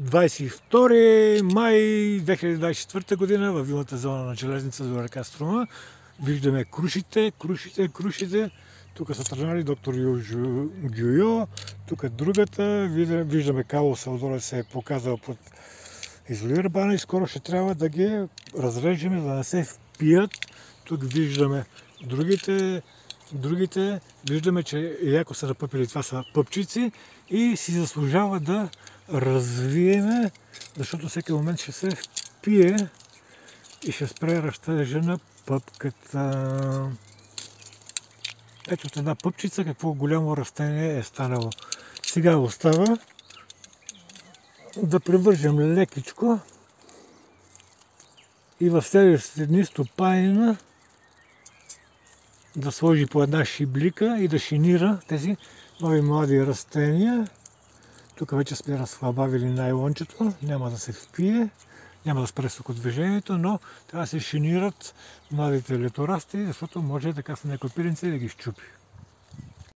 22 май 2024 година във вилната зона на железница до река Струма. Виждаме крушите. Тук са тръгнали доктор Гюйо. Тук другата. Виждаме кабелса отдолу се е показал под изолирана и скоро ще трябва да ги разрежем, за да не се впият. Тук виждаме другите. Виждаме, че яко са напъпили. Това са пъпчици и си заслужава да развиеме, защото всеки момент ще се впие и ще спре растежа на пъпката. Ето от една пъпчица какво голямо растение е станало. Сега остава да привържем лекичко и в следващите дни стопанина да сложи по една шиблика и да шинира тези нови млади растения. Тук вече сме разхлабавили найлончето, няма да се впие, няма да спре сокодвижението, но трябва да се шинират младите леторасти, защото може така с някои пиренци да ги щупи.